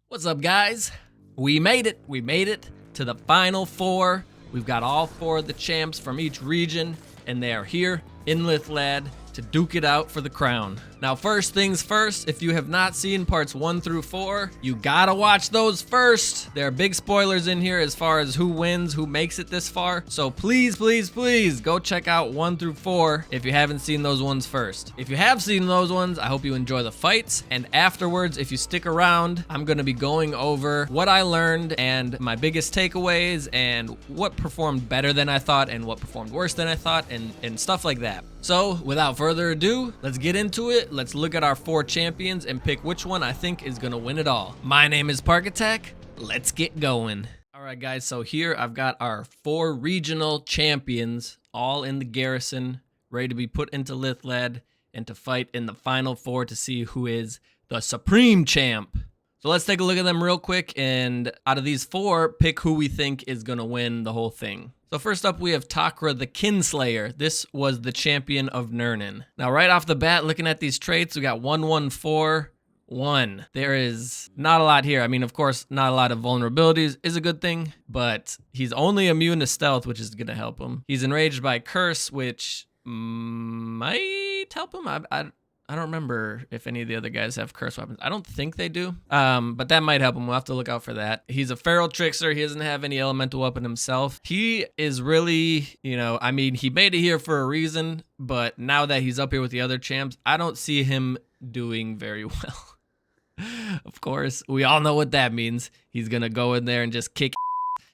What's up, guys? We made it. We made it to the final four. We've got all four of the champs from each region, and they are here in Lithlad to duke it out for the crown. Now, first things first, if you have not seen parts 1 through 4, you gotta watch those first. There are big spoilers in here as far as who wins, who makes it this far. So please, please, please go check out 1 through 4 if you haven't seen those ones first. If you have seen those ones, I hope you enjoy the fights. And afterwards, if you stick around, I'm gonna be going over what I learned and my biggest takeaways and what performed better than I thought and what performed worse than I thought and stuff like that. So without further ado, let's get into it. Let's look at our 4 champions and pick which one I think is gonna win it all. My name is Park Attack. Let's get going. All right, guys, so here I've got our 4 regional champions all in the garrison, ready to be put into Lithlad and to fight in the final 4 to see who is the supreme champ. So let's take a look at them real quick, and out of these 4, pick who we think is gonna win the whole thing. So first up, we have Takra the Kinslayer. This was the champion of Nurnin. Now, right off the bat, looking at these traits, we got 1-1-4-1. There is not a lot here. I mean, of course, not a lot of vulnerabilities is a good thing, but he's only immune to stealth, which is gonna help him. He's enraged by curse, which might help him. I don't remember if any of the other guys have curse weapons. I don't think they do, but that might help him. We'll have to look out for that. He's a feral trickster. He doesn't have any elemental weapon himself. He is really, I mean, he made it here for a reason, but now that he's up here with the other champs, I don't see him doing very well. Of course, we all know what that means. He's gonna go in there and just kick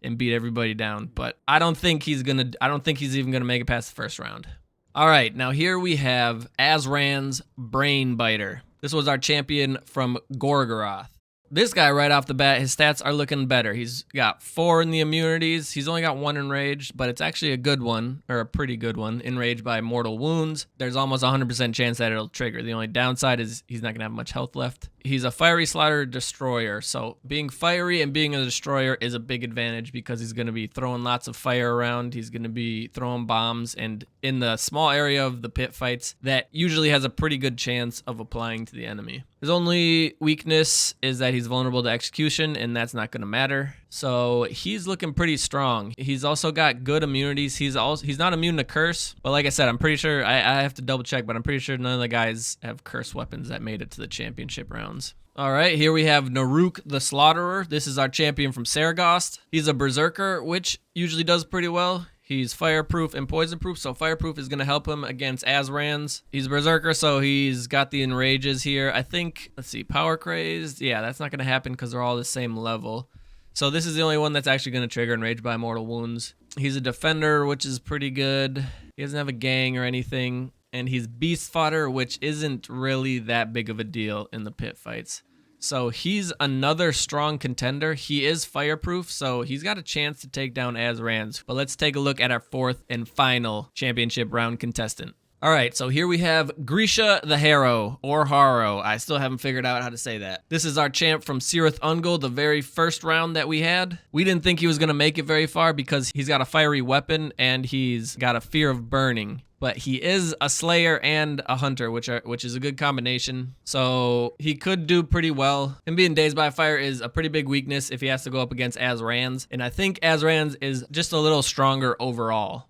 and beat everybody down, but I don't think he's even gonna make it past the first round. All right, now here we have Azran's Brain Biter. This was our champion from Gorgoroth. This guy, right off the bat, his stats are looking better. He's got 4 in the immunities. He's only got 1 enraged, but it's actually a good one, or a pretty good one, enraged by mortal wounds. There's almost 100% chance that it'll trigger. The only downside is he's not gonna have much health left. He's a fiery slaughter destroyer, so being fiery and being a destroyer is a big advantage because he's gonna be throwing lots of fire around. He's gonna be throwing bombs, and in the small area of the pit fights, that usually has a pretty good chance of applying to the enemy. His only weakness is that he's vulnerable to execution, and that's not going to matter. So he's looking pretty strong. He's also got good immunities. He's not immune to curse, but like I said, I'm pretty sure, I have to double check, but I'm pretty sure none of the guys have curse weapons that made it to the championship rounds. All right, here we have Naruk the Slaughterer. This is our champion from Saragost. He's a berserker, which usually does pretty well. He's fireproof and poisonproof, so fireproof is going to help him against Azrans. He's a berserker, so he's got the enrages here. I think, let's see, power crazed. Yeah, that's not going to happen because they're all the same level. So this is the only one that's actually going to trigger enraged by mortal wounds. He's a defender, which is pretty good. He doesn't have a gang or anything. And he's beast fodder, which isn't really that big of a deal in the pit fights. So he's another strong contender. He is fireproof, so he's got a chance to take down Azrans. But let's take a look at our 4th and final championship round contestant. All right, so here we have Grisha the Harrow, or Harrow. I still haven't figured out how to say that. This is our champ from Cirith Ungol, the very first round that we had. We didn't think he was going to make it very far because he's got a fiery weapon and he's got a fear of burning. But he is a slayer and a hunter, which is a good combination. So he could do pretty well. Him being dazed by fire is a pretty big weakness if he has to go up against Azrans. And I think Azrans is just a little stronger overall.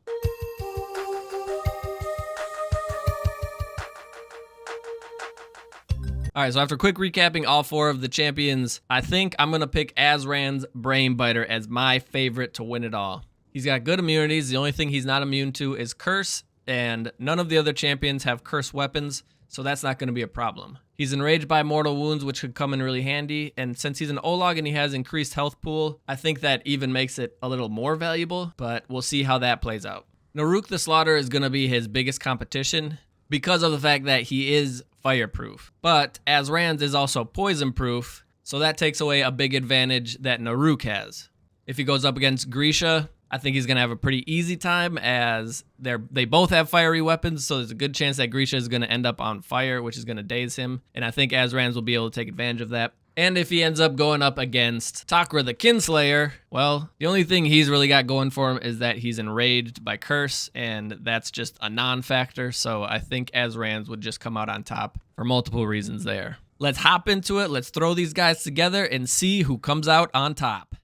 All right, so after quick recapping all 4 of the champions, I think I'm going to pick Azran's Brain Biter as my favorite to win it all. He's got good immunities. The only thing he's not immune to is curse, and none of the other champions have curse weapons, so that's not going to be a problem. He's enraged by mortal wounds, which could come in really handy, and since he's an Olog and he has increased health pool, I think that even makes it a little more valuable, but we'll see how that plays out. Naruk the Slaughterer is going to be his biggest competition because of the fact that he is fireproof. But Azrans is also poison proof, so that takes away a big advantage that Naruk has. If he goes up against Grisha, I think he's going to have a pretty easy time as they both have fiery weapons, so there's a good chance that Grisha is going to end up on fire, which is going to daze him, and I think Azrans will be able to take advantage of that. And if he ends up going up against Takra the Kinslayer, well, the only thing he's really got going for him is that he's enraged by curse, and that's just a non-factor, so I think Azrans would just come out on top for multiple reasons there. Let's hop into it. Let's throw these guys together and see who comes out on top.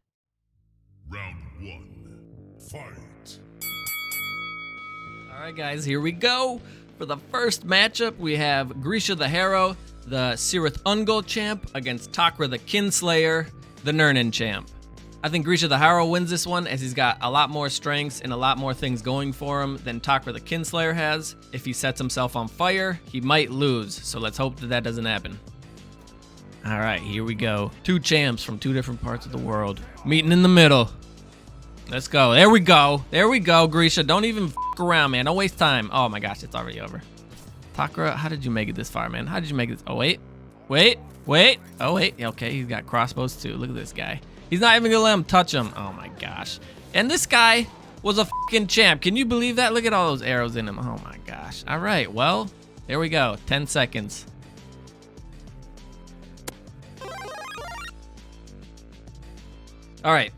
Round 1, fight. All right, guys, here we go. For the first matchup, we have Grisha the Harrow, the Cirith Ungol champ, against Takra the Kinslayer, the Nurnin champ. I think Grisha the Harrow wins this one as he's got a lot more strengths and a lot more things going for him than Takra the Kinslayer has. If he sets himself on fire, he might lose, so let's hope that that doesn't happen. All right, here we go. 2 champs from 2 different parts of the world meeting in the middle. Let's go. There we go. There we go, Grisha. Don't even f around, man. Don't waste time. Oh my gosh, it's already over. Takra, how did you make it this far, man? How did you make it? Oh, wait. Wait. Wait. Oh, wait. Okay, he's got crossbows too. Look at this guy. He's not even gonna let him touch him. Oh my gosh. And this guy was a fucking champ. Can you believe that? Look at all those arrows in him. Oh my gosh. All right, well, there we go. 10 seconds. All right.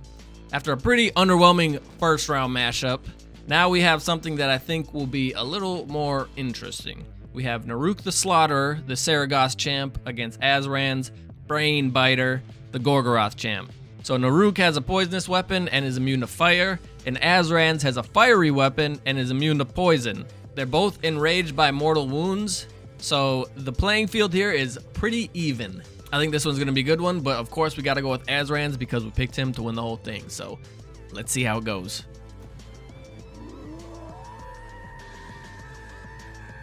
After a pretty underwhelming first round mashup, now we have something that I think will be a little more interesting. We have Naruk the Slaughterer, the Saragoth champ, against Azran's Brain Biter, the Gorgoroth champ. So Naruk has a poisonous weapon and is immune to fire, and Azran's has a fiery weapon and is immune to poison. They're both enraged by mortal wounds, so the playing field here is pretty even. I think this one's gonna be a good one, but of course we gotta go with Azran's because we picked him to win the whole thing. So let's see how it goes.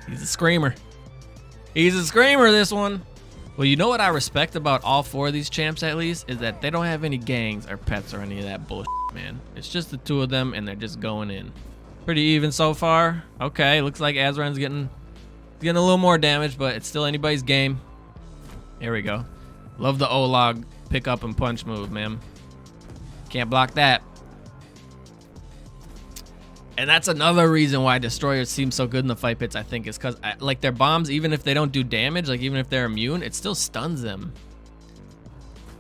He's a screamer. He's a screamer, this one. Well, you know what I respect about all 4 of these champs at least is that they don't have any gangs or pets or any of that bullshit, man. It's just the 2 of them and they're just going in. Pretty even so far. Okay, looks like Azran's getting a little more damage, but it's still anybody's game. Here we go. Love the O-Log pick up and punch move, man. Can't block that. And that's another reason why destroyers seem so good in the fight pits, I think, is because like their bombs, even if they don't do damage, like even if they're immune, it still stuns them.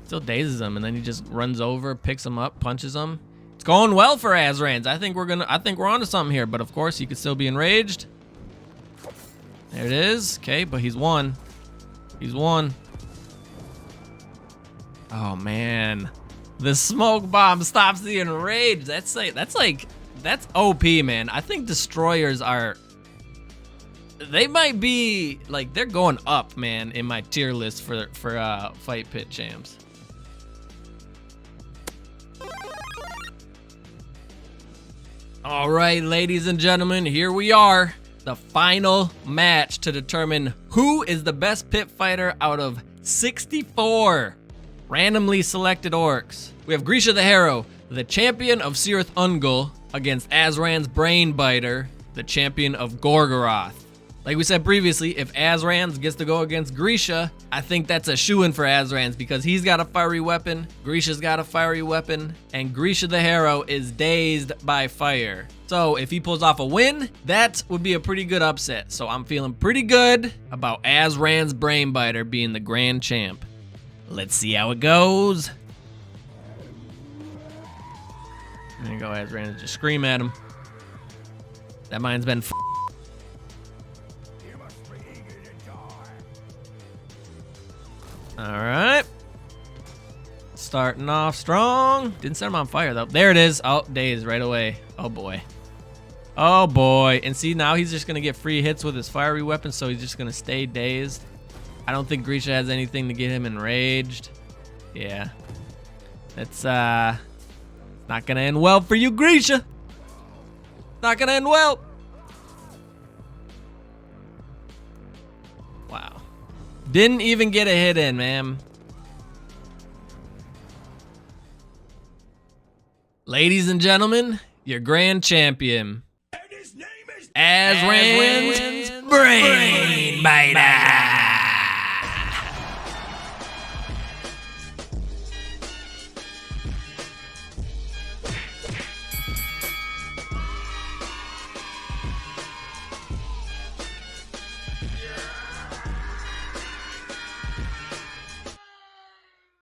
Still dazes them, and then he just runs over, picks them up, punches them. It's going well for Azran's. I think we're onto something here, but of course he could still be enraged. There it is. Okay, but he's won. He's won. Oh man, the smoke bomb stops the enrage. That's OP, man. I think destroyers they might be like they're going up, man, in my tier list for fight pit champs. All right, ladies and gentlemen, here we are. The final match to determine who is the best pit fighter out of 64 randomly selected orcs. We have Grisha the Harrow, the champion of Cirith Ungol, against Azran's Brain Biter, the champion of Gorgoroth. Like we said previously, if Azran's gets to go against Grisha, I think that's a shoo-in for Azran's because he's got a fiery weapon, Grisha's got a fiery weapon, and Grisha the Harrow is dazed by fire. So if he pulls off a win, that would be a pretty good upset. So I'm feeling pretty good about Azran's Brain Biter being the grand champ. Let's see how it goes. There you go, Azran. Just scream at him. That mine's been All right. Starting off strong. Didn't set him on fire, though. There it is. Oh, dazed right away. Oh, boy. Oh, boy. And see, now he's just going to get free hits with his fiery weapon, so he's just going to stay dazed. I don't think Grisha has anything to get him enraged. Yeah. It's not gonna end well for you, Grisha. Not gonna end well. Wow. Didn't even get a hit in, man. Ladies and gentlemen, your grand champion. And his name is Azran's Brain Biter.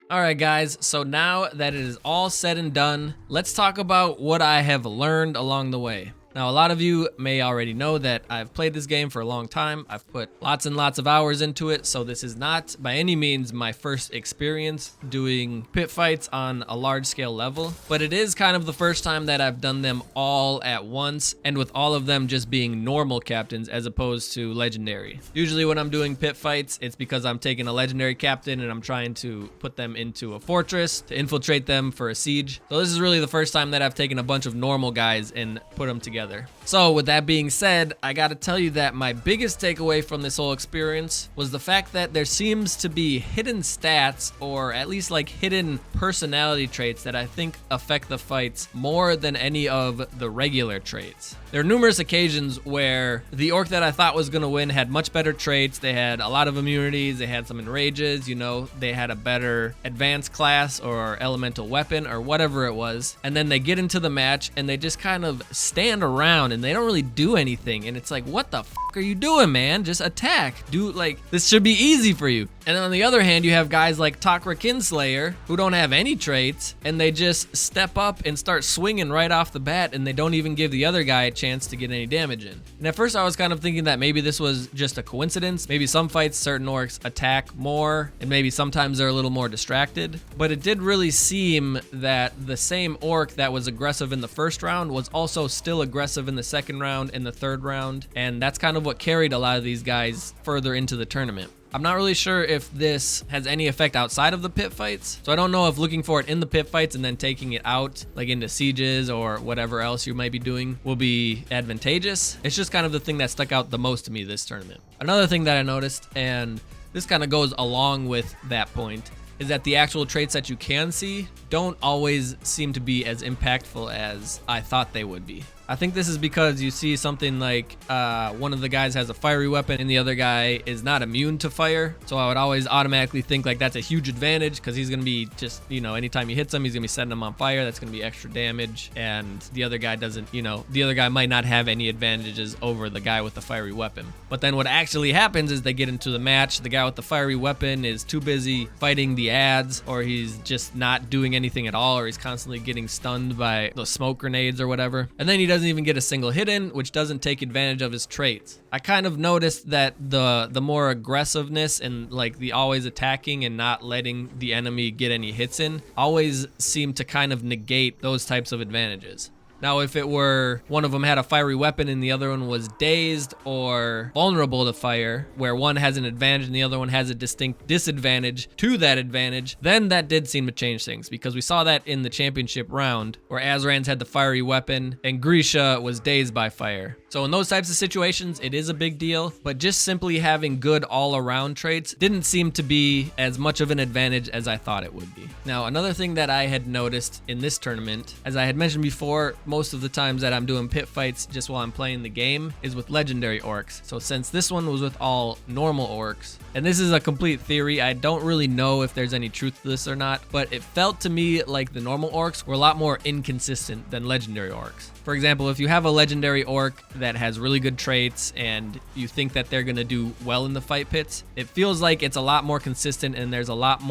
All right, guys, so now that it is all said and done, let's talk about what I have learned along the way. Now, a lot of you may already know that I've played this game for a long time. I've put lots and lots of hours into it, so this is not by any means my first experience doing pit fights on a large scale level, but it is kind of the first time that I've done them all at once, and with all of them just being normal captains as opposed to legendary. Usually when I'm doing pit fights, it's because I'm taking a legendary captain and I'm trying to put them into a fortress to infiltrate them for a siege. So this is really the first time that I've taken a bunch of normal guys and put them together. So with that being said, I gotta tell you that my biggest takeaway from this whole experience was the fact that there seems to be hidden stats, or at least like hidden personality traits, that I think affect the fights more than any of the regular traits. There are numerous occasions where the orc that I thought was gonna win had much better traits. They had a lot of immunities, they had some enrages, you know, they had a better advanced class or elemental weapon or whatever it was. And then they get into the match and they just kind of stand around and they don't really do anything. And it's like, what the f are you doing, man? Just attack. This should be easy for you. And then on the other hand, you have guys like Takra Kinslayer who don't have any traits and they just step up and start swinging right off the bat, and they don't even give the other guy a chance to get any damage in. And at first I was kind of thinking that maybe this was just a coincidence. Maybe some fights certain orcs attack more and maybe sometimes they're a little more distracted. But it did really seem that the same orc that was aggressive in the first round was also still aggressive in the second round and the third round. And that's kind of what carried a lot of these guys further into the tournament. I'm not really sure if this has any effect outside of the pit fights. So I don't know if looking for it in the pit fights and then taking it out, like into sieges or whatever else you might be doing, will be advantageous. It's just kind of the thing that stuck out the most to me this tournament. Another thing that I noticed, and this kind of goes along with that point, is that the actual traits that you can see don't always seem to be as impactful as I thought they would be. I think this is because you see something like one of the guys has a fiery weapon and the other guy is not immune to fire. So I would always automatically think like that's a huge advantage, because he's gonna be just, you know, anytime he hits him, he's gonna be setting him on fire. That's gonna be extra damage. And the other guy doesn't, you know, the other guy might not have any advantages over the guy with the fiery weapon. But then what actually happens is they get into the match. The guy with the fiery weapon is too busy fighting the ads, or he's just not doing anything at all, or he's constantly getting stunned by the smoke grenades or whatever. And then he doesn't even get a single hit in, which doesn't take advantage of his traits. I kind of noticed that the more aggressiveness and like the always attacking and not letting the enemy get any hits in always seemed to kind of negate those types of advantages. Now, if it were one of them had a fiery weapon and the other one was dazed or vulnerable to fire, where one has an advantage and the other one has a distinct disadvantage to that advantage, then that did seem to change things, because we saw that in the championship round where Azran's had the fiery weapon and Grisha was dazed by fire. So in those types of situations, it is a big deal, but just simply having good all-around traits didn't seem to be as much of an advantage as I thought it would be. Now, another thing that I had noticed in this tournament, as I had mentioned before, most of the times that I'm doing pit fights just while I'm playing the game is with legendary orcs. So since this one was with all normal orcs, and this is a complete theory, I don't really know if there's any truth to this or not, but it felt to me like the normal orcs were a lot more inconsistent than legendary orcs. For example, if you have a legendary orc that has really good traits and you think that they're gonna do well in the fight pits, it feels like it's a lot more consistent and there's a lot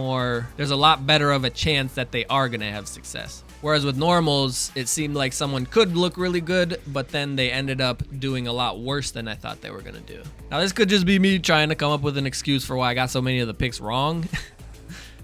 better of a chance that they are gonna have success. Whereas with normals, it seemed like someone could look really good, but then they ended up doing a lot worse than I thought they were gonna do. Now, this could just be me trying to come up with an excuse for why I got so many of the picks wrong,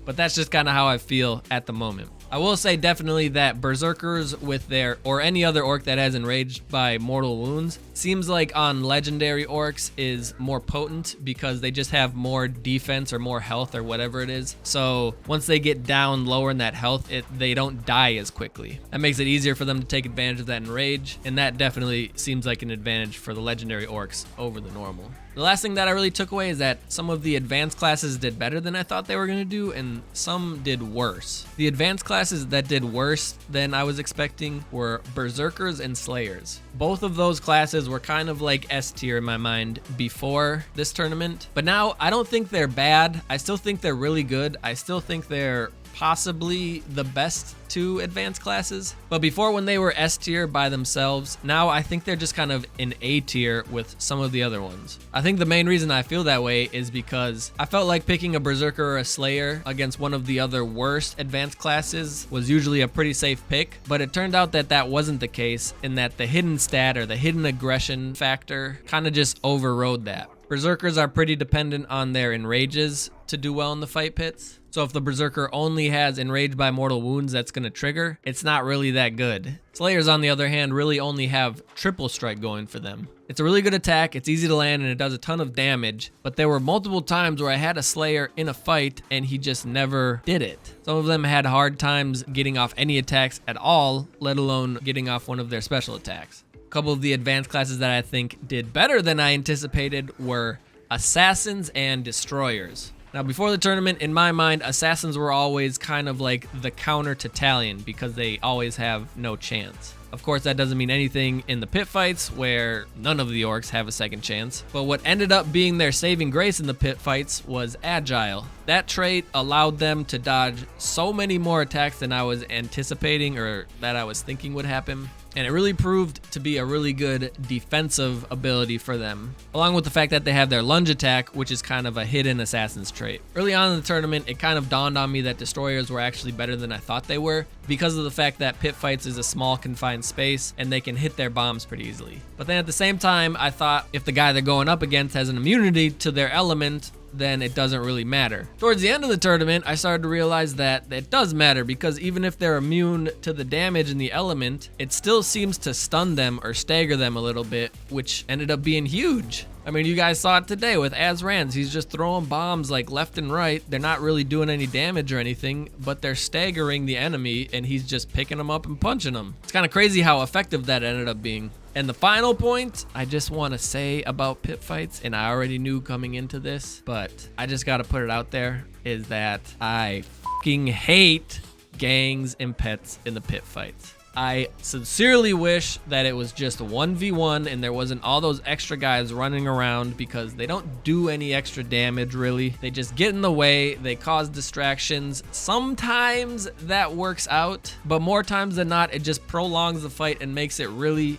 but that's just kind of how I feel at the moment. I will say definitely that berserkers with their, or any other orc that has enraged by mortal wounds, seems like on legendary orcs is more potent because they just have more defense or more health or whatever it is. So once they get down lower in that health, they don't die as quickly. That makes it easier for them to take advantage of that enrage, and that definitely seems like an advantage for the legendary orcs over the normal. The last thing that I really took away is that some of the advanced classes did better than I thought they were going to do, and some did worse. The advanced classes that did worse than I was expecting were berserkers and slayers. Both of those classes were kind of like S tier in my mind before this tournament, but now I don't think they're bad. I still think they're really good. I still think they're possibly the best two advanced classes. But before, when they were S tier by themselves, now I think they're just kind of in A tier with some of the other ones. I think the main reason I feel that way is because I felt like picking a Berserker or a Slayer against one of the other worst advanced classes was usually a pretty safe pick, but it turned out that that wasn't the case, and that the hidden stat or the hidden aggression factor kind of just overrode that. Berserkers are pretty dependent on their enrages to do well in the fight pits. So if the Berserker only has enraged by mortal wounds that's gonna trigger, it's not really that good. Slayers, on the other hand, really only have triple strike going for them. It's a really good attack, it's easy to land, and it does a ton of damage, but there were multiple times where I had a Slayer in a fight and he just never did it. Some of them had hard times getting off any attacks at all, let alone getting off one of their special attacks. A couple of the advanced classes that I think did better than I anticipated were Assassins and Destroyers. Now, before the tournament, in my mind, Assassins were always kind of like the counter to Talion because they always have no chance. Of course, that doesn't mean anything in the pit fights where none of the orcs have a second chance. But what ended up being their saving grace in the pit fights was Agile. That trait allowed them to dodge so many more attacks than I was anticipating or that I was thinking would happen. And it really proved to be a really good defensive ability for them, along with the fact that they have their lunge attack, which is kind of a hidden assassin's trait. Early on in the tournament, it kind of dawned on me that Destroyers were actually better than I thought they were because of the fact that pit fights is a small confined space and they can hit their bombs pretty easily. But then at the same time, I thought if the guy they're going up against has an immunity to their element, then it doesn't really matter. Towards the end of the tournament, I started to realize that it does matter because even if they're immune to the damage in the element, it still seems to stun them or stagger them a little bit, which ended up being huge. I mean, you guys saw it today with Azran's. He's just throwing bombs like left and right. They're not really doing any damage or anything, but they're staggering the enemy and he's just picking them up and punching them. It's kind of crazy how effective that ended up being. And the final point I just want to say about pit fights, and I already knew coming into this, but I just got to put it out there, is that I fucking hate gangs and pets in the pit fights. I sincerely wish that it was just 1v1 and there wasn't all those extra guys running around because they don't do any extra damage really. They just get in the way, they cause distractions. Sometimes that works out, but more times than not, it just prolongs the fight and makes it really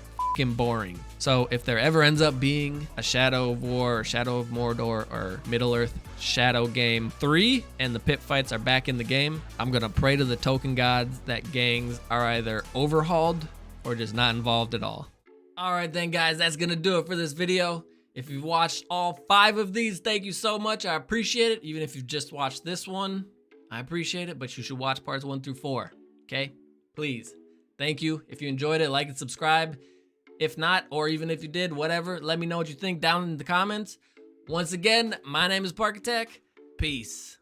boring. So if there ever ends up being a Shadow of War or Shadow of Mordor or Middle-earth Shadow Game 3 and the pit fights are back in the game, I'm gonna pray to the token gods that gangs are either overhauled or just not involved at all. All right then guys, that's gonna do it for this video. If you've watched all 5 of these, thank you so much. I appreciate it. Even if you've just watched this one, I appreciate it, but you should watch parts 1 through 4, okay? Please. Thank you. If you enjoyed it, like and subscribe. If not, or even if you did, whatever, let me know what you think down in the comments. Once again, my name is Parkatech. Peace.